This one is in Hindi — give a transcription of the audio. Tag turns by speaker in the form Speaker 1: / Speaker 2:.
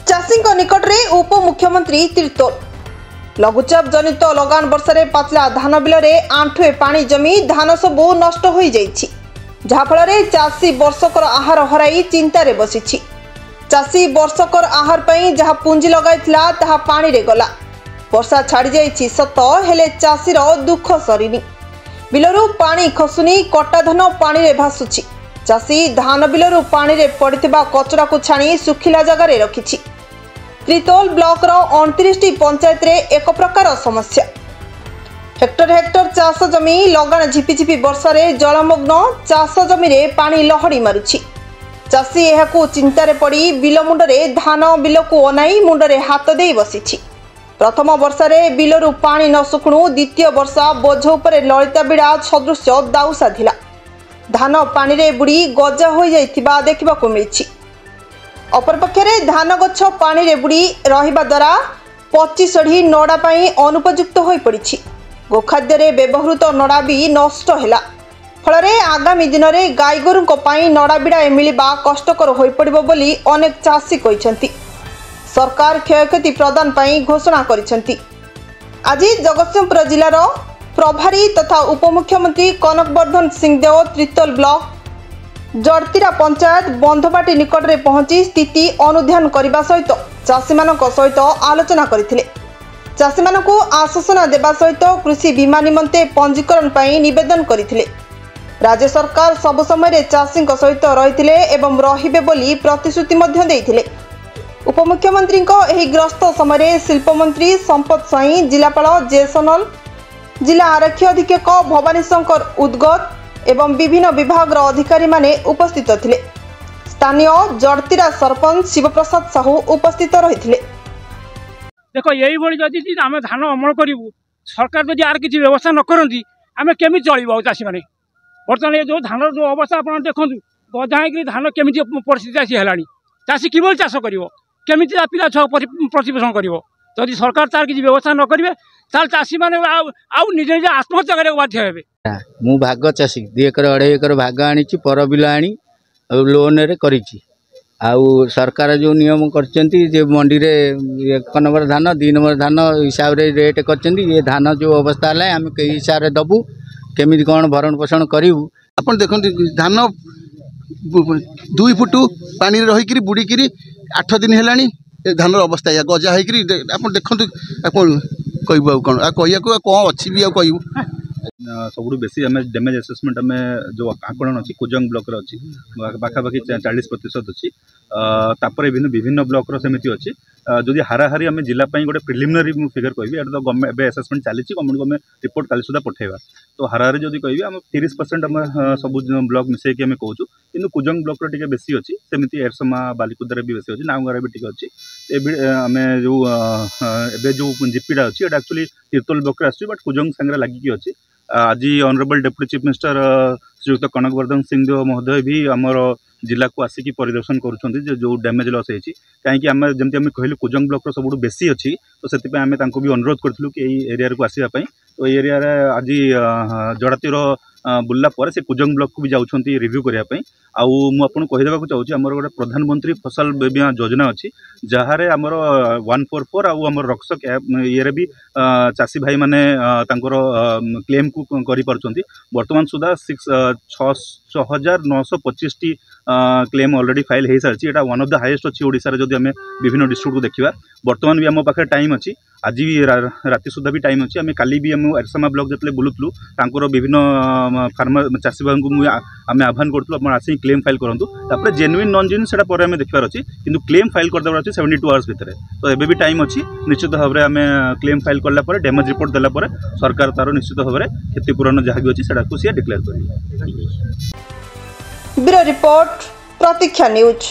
Speaker 1: चाषी निकट में उप मुख्यमंत्री तीर्तोल लघुचाप जनित लगान वर्षा पाचला धान बिल में आंठुए पानी जमी धान सबू नष्ट हो जाफल चाषी वर्षकर आहार हराई चिंतार बसी। चाषी वर्षकर आहार पर जहाँ पुंजी लगाइथिला ताहा पानी रे गला। वर्षा छाड़ी जाइछि सत हेले चाषीर दुख सरीनी। बिलरू पानी खसुनी कटा धान पानी रे भासुछि। चाषी धान बिलरू पानी रे पड़िथिबा कचरा को छाणी सुखिला जगह रे रखिछि। त्रितोल ब्लॉक रो 29 पंचायत रे एक प्रकार समस्या। हेक्टर हेक्टर चाष जमी लगान झिपिझिपि वर्षा रे जलमग्न चाष जमी रे पानी लहड़ी मारुछि। चाषी एहाकू चिंतारे पड़ी बिल मुंडरे धान बिल को अनाई मुंडरे हाथ दे बसिछि। प्रथम वर्षा रे बिलरू पानी न सुखुणु द्वितीय वर्षा बोझ उपरे ललिता बिड़ा सदृश दाऊ साधिला। धान पानी रे बुड़ी गजा हो जाइथिबा देखिबाकू मिलिछि। अपरपक्षरे धान गछ पानी रे बुड़ी रहिबा द्वारा पची सढ़ी नड़ा पाई अनुपयुक्त होई पड़िछि। गोखाद्य रे व्यवहृत नड़ा भी नष्ट हैला। फलरे आगामी दिन में गाई गोरु नड़ा बिड़ा मिलवा कष्टकर हो पड़िबो बोली अनेक चाषी कहिसेंति। सरकार क्षयक्षति प्रदान पाई घोषणा करिसेंति। आज जगतसिंहपुर जिलार प्रभारी तथा उपमुख्यमंत्री कनकवर्धन सिंहदेव त्रितोल ब्लॉक जड़तीरा पंचायत बंधपाटी निकट में पहुंची स्थिति अनुध्यान करने सहित चाषी सहित आलोचना करथिले। चाषी मानकु आश्वासन देवा सहित कृषि बीमा निमंते पंजीकरण पाई निवेदन करथिले। राज्य सरकार सब समय चाषी सहित रहिथिले एवं रहिबे बोली प्रतिश्रुति मध्य देइथिले। उपमुख्यमंत्री एही ग्रस्त समय शिल्पमंत्री संपत साई, जिलापाल जेसनल, जिला आरक्षी अधीक्षक भवानी शंकर उद्गत एवं विभिन्न विभाग अधिकारी माने उपस्थित थिले। स्थानीय जड़तीरा सरपंच शिवप्रसाद साहू उपस्थित रहिथिले।
Speaker 2: देखो यही भली जदि आम धान अमल करूँ सरकार जदि आर किसी व्यवस्था न करती आम केमी चलो चाषी मैंने बर्तमान ये जो धान जो अवस्था आप देखूँ गजा हो धान केमी परिस्थिति आसी है चाषी किभली चाष कर केमी पिला छुआ प्रतिपोषण कर जदि सरकार तार किसी व्यवस्था न करेंगे ताल चाषी मैंने निजे निजे आत्महत्या करने बाध्य हे।
Speaker 3: मु भाग चाषी 2 एकर 2.5 एकर भाग आनी पर बिल आनी लोन रे करिछि। आउ सरकार जो नियम कर मंडी रे 1 नंबर धान 2 नंबर धान हिसाब रे रेट कर ये धान जो अवस्था है आम कई हिसाब से दबू केमी कौन भरण पोषण करूँ।
Speaker 4: आप देख धान 2 फुट पानी रहीकि बुड़ीकी 8 दिन है धान अवस्था या गजा हो देखु कहू कौन कह कौन अच्छी भी कहू
Speaker 5: सब बेसी आम डैमेज असेसमेंट आम जो आकलन अच्छी कुजंग ब्लॉक अच्छी पाखापाखि 40% अच्छी विभिन्न ब्लॉक सेमती अच्छी जदि हाराहारी आम जिलापाई गोटे प्रिलिमिनरी फिगर कहि तो गवर्नमेंट असेसमेंट चली गवर्नमेंट को आम रिपोर्ट काली सुधा पठेगा। तो हाराहारी जदि कहि आम 30% आम सब ब्लॉक मिसेक आम कहूँ कि कुजंग ब्लॉक टिके बेसी अच्छी सेमती एरसमा बालिकुदारे भी बेसी अच्छी नाउगारे भी टिके अच्छी आम जो जीपीटा अच्छी एक्चुअली तीर्तोल ब्लॉक आस बट कुजंग सांगे लगिकी अच्छी। आज honourable deputy chief minister Shriyukta Kanakvardhan Singhdeo महोदय भी आमर जिला को आसिकी परिदर्शन करुँच जो डैमेज लॉस होती कहीं आम जमी आम कहलु कुजंग ब्लॉक सब बेसी अच्छी तो से आम भी अनुरोध करूँ कि एरिया को आसवाई। तो ये एरिया आज जड़ातीर बुल्ला पर से कुजंग ब्लॉक को भी जाऊँगी रिव्यू करने आपको कहीदेक चाहूँगी आमर गोटे प्रधानमंत्री फसल बीमा योजना अच्छी जहाँ आमर 144 आमर रक्षक ये भी चाषी भाई माने क्लेम को करें। बर्तमान सुधा 6,925 क्लेम ऑलरेडी फाइल हो सारी एटा वन ऑफ द हाईएस्ट अच्छी ओडिशा जदि आम विभिन्न डिस्ट्रिक्ट को देखा बर्तमान भी आम पाखे टाइम अच्छी आज भी राति सुधा भी टाइम अच्छी आम काली भी आम एरसमा ब्लॉक जो बुलूलु तांकर विभिन्न फार्मर चाषी भाई को आम आह्वान करूँ आसिक क्लेम फाइल करूँ तापर जेन्युइन नॉन जेन्युइन से आम देखार अच्छी कि क्लेम फाइल करदेवार अच्छी 72 आवर्स भितर। तो एबे भी टाइम अच्छी निश्चित भाव में आम क्लेम फाइल कला डैमेज रिपोर्ट देला सरकार तार निश्चित भाव में क्षतिपूरण जहाँ भी अच्छी से डिक्लेयर कर।
Speaker 1: ब्यूरो रिपोर्ट प्रतीक्षा न्यूज।